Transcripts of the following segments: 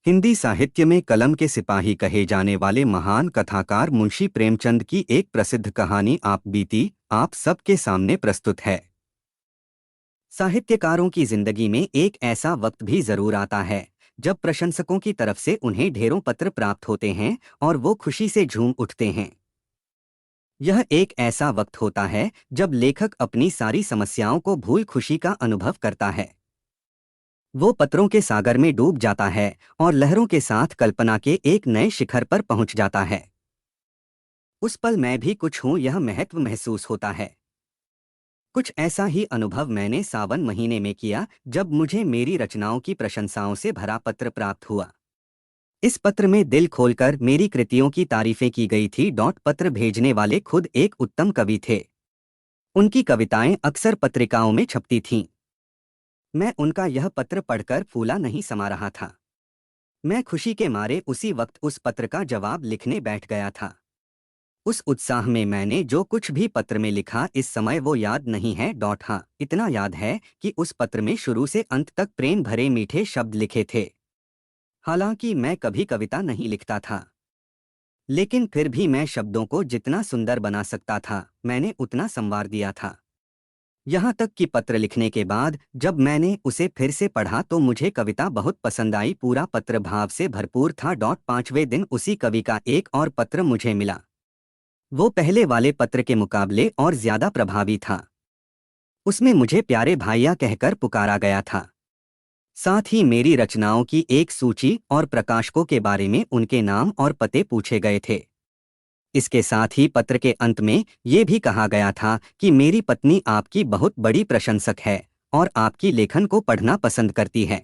हिंदी साहित्य में कलम के सिपाही कहे जाने वाले महान कथाकार मुंशी प्रेमचंद की एक प्रसिद्ध कहानी आप बीती आप सबके सामने प्रस्तुत है। साहित्यकारों की जिंदगी में एक ऐसा वक्त भी जरूर आता है जब प्रशंसकों की तरफ से उन्हें ढेरों पत्र प्राप्त होते हैं और वो खुशी से झूम उठते हैं। यह एक ऐसा वक्त होता है जब लेखक अपनी सारी समस्याओं को भूल खुशी का अनुभव करता है। वो पत्रों के सागर में डूब जाता है और लहरों के साथ कल्पना के एक नए शिखर पर पहुंच जाता है। उस पल मैं भी कुछ हूं, यह महत्व महसूस होता है। कुछ ऐसा ही अनुभव मैंने सावन महीने में किया जब मुझे मेरी रचनाओं की प्रशंसाओं से भरा पत्र प्राप्त हुआ। इस पत्र में दिल खोलकर मेरी कृतियों की तारीफें की गई थी। पत्र भेजने वाले खुद एक उत्तम कवि थे। उनकी कविताएं अक्सर पत्रिकाओं में छपती थीं। मैं उनका यह पत्र पढ़कर फूला नहीं समा रहा था। मैं खुशी के मारे उसी वक्त उस पत्र का जवाब लिखने बैठ गया था। उस उत्साह में मैंने जो कुछ भी पत्र में लिखा इस समय वो याद नहीं है। हाँ, इतना याद है कि उस पत्र में शुरू से अंत तक प्रेम भरे मीठे शब्द लिखे थे। हालांकि मैं कभी कविता नहीं लिखता था, लेकिन फिर भी मैं शब्दों को जितना सुंदर बना सकता था मैंने उतना संवार दिया था। यहाँ तक कि पत्र लिखने के बाद जब मैंने उसे फिर से पढ़ा तो मुझे कविता बहुत पसंद आई। पूरा पत्र भाव से भरपूर था। 5वें दिन उसी कवि का एक और पत्र मुझे मिला। वो पहले वाले पत्र के मुकाबले और ज्यादा प्रभावी था। उसमें मुझे प्यारे भाइया कहकर पुकारा गया था। साथ ही मेरी रचनाओं की एक सूची और प्रकाशकों के बारे में उनके नाम और पते पूछे गए थे। इसके साथ ही पत्र के अंत में ये भी कहा गया था कि मेरी पत्नी आपकी बहुत बड़ी प्रशंसक है और आपकी लेखन को पढ़ना पसंद करती है।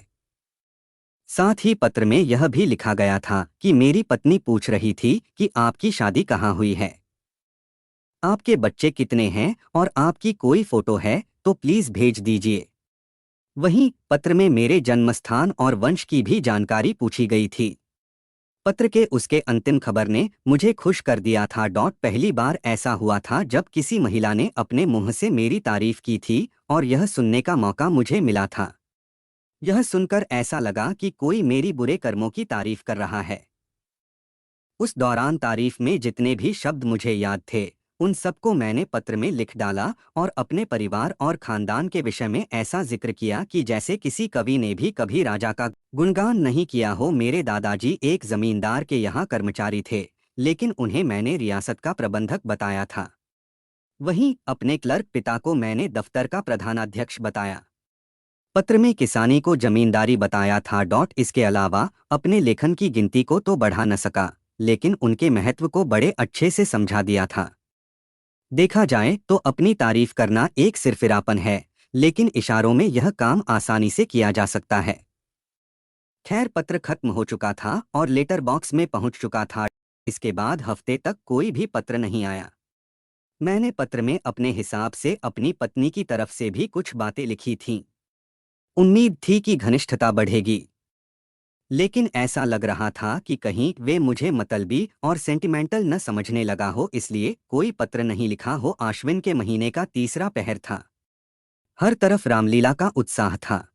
साथ ही पत्र में यह भी लिखा गया था कि मेरी पत्नी पूछ रही थी कि आपकी शादी कहाँ हुई है, आपके बच्चे कितने हैं और आपकी कोई फोटो है तो प्लीज भेज दीजिए। वहीं पत्र में मेरे जन्मस्थान और वंश की भी जानकारी पूछी गई थी। पत्र के उसके अंतिम खबर ने मुझे खुश कर दिया था। पहली बार ऐसा हुआ था जब किसी महिला ने अपने मुंह से मेरी तारीफ की थी और यह सुनने का मौका मुझे मिला था। यह सुनकर ऐसा लगा कि कोई मेरी बुरे कर्मों की तारीफ कर रहा है। उस दौरान तारीफ में जितने भी शब्द मुझे याद थे उन सबको मैंने पत्र में लिख डाला और अपने परिवार और खानदान के विषय में ऐसा जिक्र किया कि जैसे किसी कवि ने भी कभी राजा का गुणगान नहीं किया हो। मेरे दादाजी एक जमींदार के यहाँ कर्मचारी थे, लेकिन उन्हें मैंने रियासत का प्रबंधक बताया था। वहीं अपने क्लर्क पिता को मैंने दफ्तर का प्रधानाध्यक्ष बताया। पत्र में किसानी को जमींदारी बताया था। इसके अलावा अपने लेखन की गिनती को तो बढ़ा न सका, लेकिन उनके महत्व को बड़े अच्छे से समझा दिया था। देखा जाए तो अपनी तारीफ करना एक सिरफिरापन है, लेकिन इशारों में यह काम आसानी से किया जा सकता है। खैर, पत्र खत्म हो चुका था और लेटर बॉक्स में पहुंच चुका था। इसके बाद हफ्ते तक कोई भी पत्र नहीं आया। मैंने पत्र में अपने हिसाब से अपनी पत्नी की तरफ से भी कुछ बातें लिखी थीं। उम्मीद थी कि घनिष्ठता बढ़ेगी, लेकिन ऐसा लग रहा था कि कहीं वे मुझे मतलबी और सेंटिमेंटल न समझने लगा हो, इसलिए कोई पत्र नहीं लिखा हो। आश्विन के महीने का तीसरा पहर था। हर तरफ रामलीला का उत्साह था।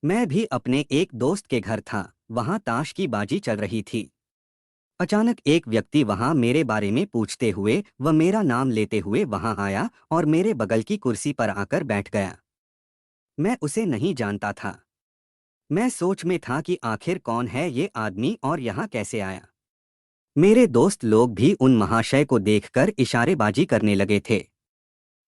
मैं भी अपने एक दोस्त के घर था, वहां ताश की बाजी चल रही थी। अचानक एक व्यक्ति वहां मेरे बारे में पूछते हुए व मेरा नाम लेते हुए वहां आया और मेरे बगल की कुर्सी पर आकर बैठ गया। मैं उसे नहीं जानता था। मैं सोच में था कि आखिर कौन है ये आदमी और यहाँ कैसे आया। मेरे दोस्त लोग भी उन महाशय को देखकर इशारेबाजी करने लगे थे।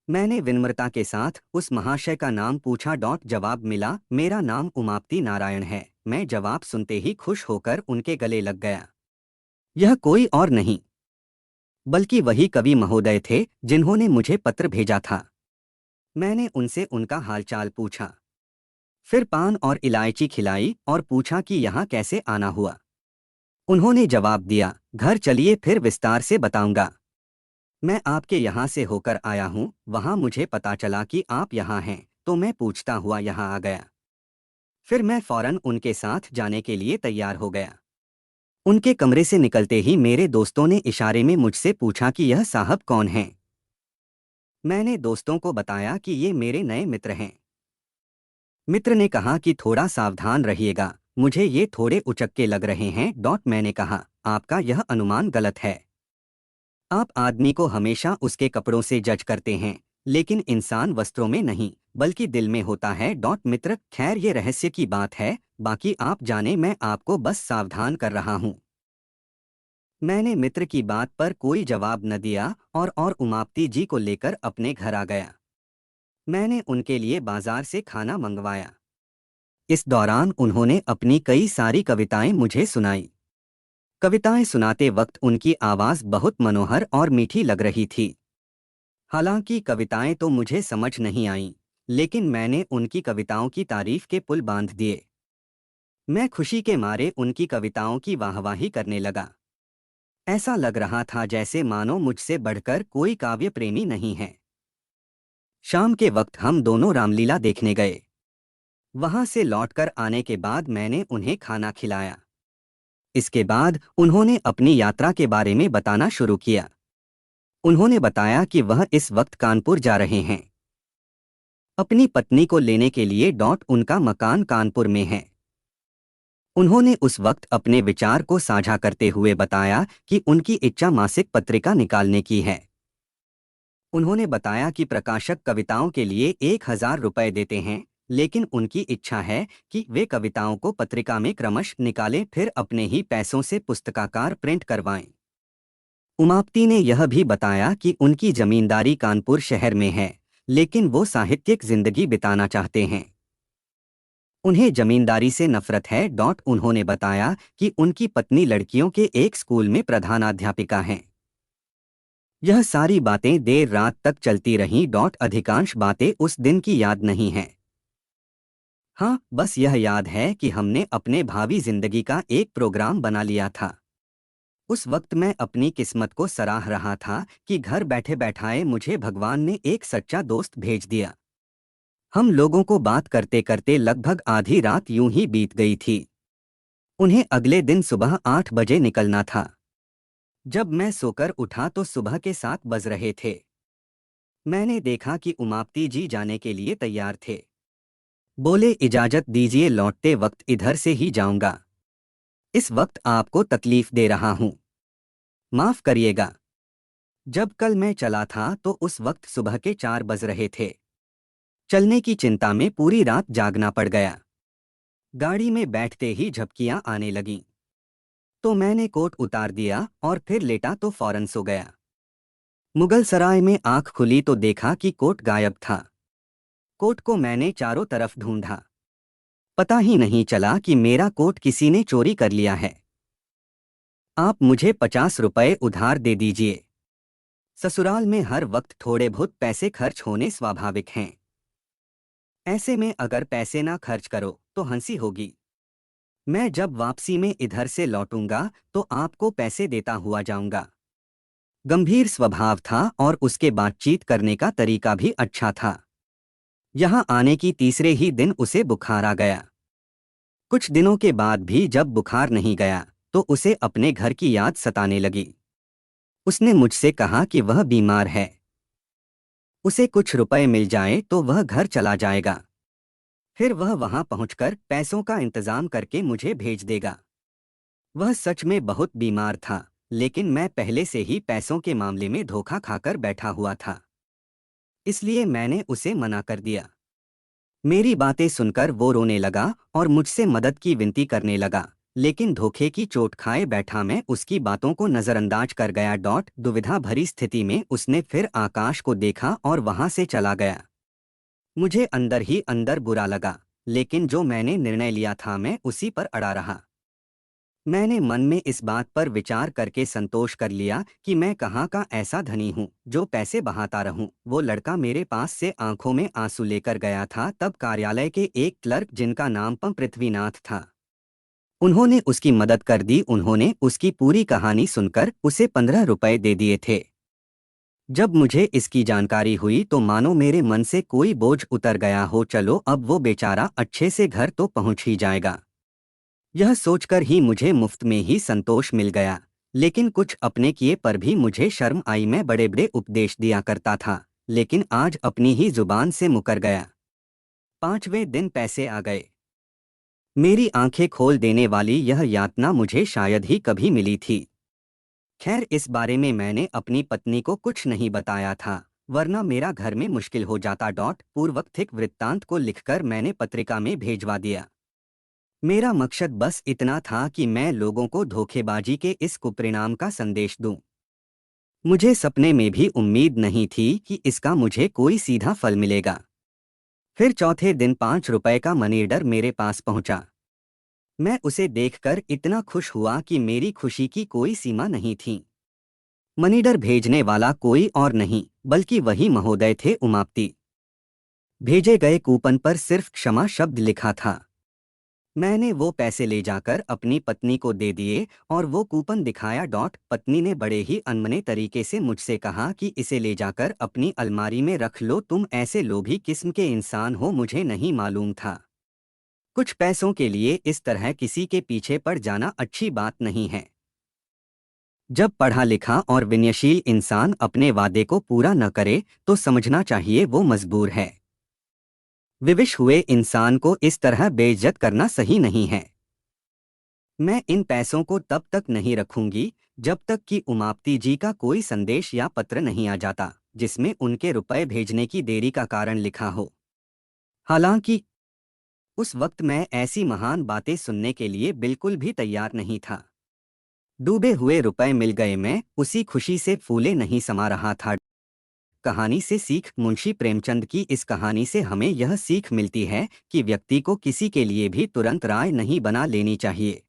मैंने विनम्रता के साथ उस महाशय का नाम पूछा। जवाब मिला, मेरा नाम उमापति नारायण है। मैं जवाब सुनते ही खुश होकर उनके गले लग गया। यह कोई और नहीं बल्कि वही कवि महोदय थे जिन्होंने मुझे पत्र भेजा था। मैंने उनसे उनका हालचाल पूछा, फिर पान और इलायची खिलाई और पूछा कि यहाँ कैसे आना हुआ। उन्होंने जवाब दिया, घर चलिए फिर विस्तार से बताऊंगा। मैं आपके यहाँ से होकर आया हूँ, वहाँ मुझे पता चला कि आप यहाँ हैं, तो मैं पूछता हुआ यहाँ आ गया। फिर मैं फौरन उनके साथ जाने के लिए तैयार हो गया। उनके कमरे से निकलते ही मेरे दोस्तों ने इशारे में मुझसे पूछा कि यह साहब कौन हैं। मैंने दोस्तों को बताया कि ये मेरे नए मित्र हैं। मित्र ने कहा कि थोड़ा सावधान रहिएगा, मुझे ये थोड़े उचक्के लग रहे हैं। मैंने कहा, आपका यह अनुमान गलत है। आप आदमी को हमेशा उसके कपड़ों से जज करते हैं, लेकिन इंसान वस्त्रों में नहीं बल्कि दिल में होता है। मित्र, खैर ये रहस्य की बात है, बाकी आप जाने, मैं आपको बस सावधान कर रहा हूँ। मैंने मित्र की बात पर कोई जवाब न दिया और उमापति जी को लेकर अपने घर आ गया। मैंने उनके लिए बाजार से खाना मंगवाया। इस दौरान उन्होंने अपनी कई सारी कविताएं मुझे सुनाई। कविताएं सुनाते वक्त उनकी आवाज बहुत मनोहर और मीठी लग रही थी। हालांकि कविताएं तो मुझे समझ नहीं आईं, लेकिन मैंने उनकी कविताओं की तारीफ के पुल बांध दिए। मैं खुशी के मारे उनकी कविताओं की वाहवाही करने लगा। ऐसा लग रहा था जैसे मानो मुझसे बढ़कर कोई काव्य प्रेमी नहीं है। शाम के वक्त हम दोनों रामलीला देखने गए। वहां से लौटकर आने के बाद मैंने उन्हें खाना खिलाया। इसके बाद उन्होंने अपनी यात्रा के बारे में बताना शुरू किया। उन्होंने बताया कि वह इस वक्त कानपुर जा रहे हैं अपनी पत्नी को लेने के लिए। उनका मकान कानपुर में है। उन्होंने उस वक्त अपने विचार को साझा करते हुए बताया कि उनकी इच्छा मासिक पत्रिका निकालने की है। उन्होंने बताया कि प्रकाशक कविताओं के लिए 1,000 रुपये देते हैं, लेकिन उनकी इच्छा है कि वे कविताओं को पत्रिका में क्रमश निकालें, फिर अपने ही पैसों से पुस्तकाकार प्रिंट करवाएं। उमापति ने यह भी बताया कि उनकी जमींदारी कानपुर शहर में है, लेकिन वो साहित्यिक जिंदगी बिताना चाहते हैं। उन्हें जमींदारी से नफरत है। उन्होंने बताया कि उनकी पत्नी लड़कियों के एक स्कूल में प्रधानाध्यापिका हैं। यह सारी बातें देर रात तक चलती रहीं। अधिकांश बातें उस दिन की याद नहीं हैं। हाँ, बस यह याद है कि हमने अपने भावी जिंदगी का एक प्रोग्राम बना लिया था। उस वक्त मैं अपनी किस्मत को सराह रहा था कि घर बैठे बैठाए मुझे भगवान ने एक सच्चा दोस्त भेज दिया। हम लोगों को बात करते करते लगभग आधी रात यूं ही बीत गई थी। उन्हें अगले दिन सुबह 8 बजे निकलना था। जब मैं सोकर उठा तो सुबह के 7 बज रहे थे। मैंने देखा कि उमापति जी जाने के लिए तैयार थे। बोले, इजाजत दीजिए, लौटते वक्त इधर से ही जाऊंगा। इस वक्त आपको तकलीफ दे रहा हूं, माफ करिएगा। जब कल मैं चला था तो उस वक्त सुबह के 4 बज रहे थे। चलने की चिंता में पूरी रात जागना पड़ गया। गाड़ी में बैठते ही झपकियां आने लगीं। तो मैंने कोट उतार दिया और फिर लेटा तो फौरन सो गया। मुगल सराय में आंख खुली तो देखा कि कोट गायब था। कोट को मैंने चारों तरफ ढूंढा। पता ही नहीं चला कि मेरा कोट किसी ने चोरी कर लिया है। आप मुझे 50 रुपये उधार दे दीजिए। ससुराल में हर वक्त थोड़े बहुत पैसे खर्च होने स्वाभाविक हैं। ऐसे में अगर पैसे ना खर्च करो तो हंसी होगी। मैं जब वापसी में इधर से लौटूंगा तो आपको पैसे देता हुआ जाऊंगा। गंभीर स्वभाव था और उसके बातचीत करने का तरीका भी अच्छा था। यहाँ आने की तीसरे ही दिन उसे बुखार आ गया। कुछ दिनों के बाद भी जब बुखार नहीं गया तो उसे अपने घर की याद सताने लगी। उसने मुझसे कहा कि वह बीमार है, उसे कुछ रुपए मिल जाए तो वह घर चला जाएगा। फिर वह वहां पहुंचकर पैसों का इंतजाम करके मुझे भेज देगा। वह सच में बहुत बीमार था, लेकिन मैं पहले से ही पैसों के मामले में धोखा खाकर बैठा हुआ था, इसलिए मैंने उसे मना कर दिया। मेरी बातें सुनकर वो रोने लगा और मुझसे मदद की विनती करने लगा, लेकिन धोखे की चोट खाए बैठा मैं उसकी बातों को नज़रअंदाज कर गया। दुविधा भरी स्थिति में उसने फिर आकाश को देखा और वहां से चला गया। मुझे अंदर ही अंदर बुरा लगा, लेकिन जो मैंने निर्णय लिया था मैं उसी पर अड़ा रहा। मैंने मन में इस बात पर विचार करके संतोष कर लिया कि मैं कहाँ का ऐसा धनी हूँ जो पैसे बहाता रहूं। वो लड़का मेरे पास से आंखों में आंसू लेकर गया था तब कार्यालय के एक क्लर्क जिनका नाम पृथ्वीनाथ था, उन्होंने उसकी मदद कर दी। उन्होंने उसकी पूरी कहानी सुनकर उसे 15 रुपए दे दिए थे। जब मुझे इसकी जानकारी हुई तो मानो मेरे मन से कोई बोझ उतर गया हो। चलो अब वो बेचारा अच्छे से घर तो पहुंच ही जाएगा, यह सोचकर ही मुझे मुफ्त में ही संतोष मिल गया। लेकिन कुछ अपने किए पर भी मुझे शर्म आई। मैं बड़े बड़े उपदेश दिया करता था, लेकिन आज अपनी ही जुबान से मुकर गया। 5वें दिन पैसे आ गए। मेरी आंखें खोल देने वाली यह यातना मुझे शायद ही कभी मिली थी। खैर, इस बारे में मैंने अपनी पत्नी को कुछ नहीं बताया था, वरना मेरा घर में मुश्किल हो जाता। पूर्वकथित वृत्तांत को लिखकर मैंने पत्रिका में भेजवा दिया। मेरा मकसद बस इतना था कि मैं लोगों को धोखेबाजी के इस कुपरिणाम का संदेश दूं। मुझे सपने में भी उम्मीद नहीं थी कि इसका मुझे कोई सीधा फल मिलेगा। फिर चौथे दिन 5 रुपए का मनीऑर्डर मेरे पास पहुंचा। मैं उसे देखकर इतना खुश हुआ कि मेरी खुशी की कोई सीमा नहीं थी। मनीऑर्डर भेजने वाला कोई और नहीं बल्कि वही महोदय थे, उमापति। भेजे गए कूपन पर सिर्फ क्षमा शब्द लिखा था। मैंने वो पैसे ले जाकर अपनी पत्नी को दे दिए और वो कूपन दिखाया। पत्नी ने बड़े ही अनमने तरीके से मुझसे कहा कि इसे ले जाकर अपनी अलमारी में रख लो, तुम ऐसे लोभी किस्म के इंसान हो, मुझे नहीं मालूम था। कुछ पैसों के लिए इस तरह किसी के पीछे पड़ जाना अच्छी बात नहीं है। जब पढ़ा लिखा और विनयशील इंसान अपने वादे को पूरा न करे तो समझना चाहिए वो मजबूर है। विवश हुए इंसान को इस तरह बेइज्जत करना सही नहीं है। मैं इन पैसों को तब तक नहीं रखूंगी जब तक कि उमापति जी का कोई संदेश या पत्र नहीं आ जाता जिसमें उनके रुपए भेजने की देरी का कारण लिखा हो। हालांकि उस वक्त मैं ऐसी महान बातें सुनने के लिए बिल्कुल भी तैयार नहीं था। डूबे हुए रुपए मिल गए, मैं उसी खुशी से फूले नहीं समा रहा था। कहानी से सीख। मुंशी प्रेमचंद की इस कहानी से हमें यह सीख मिलती है कि व्यक्ति को किसी के लिए भी तुरंत राय नहीं बना लेनी चाहिए।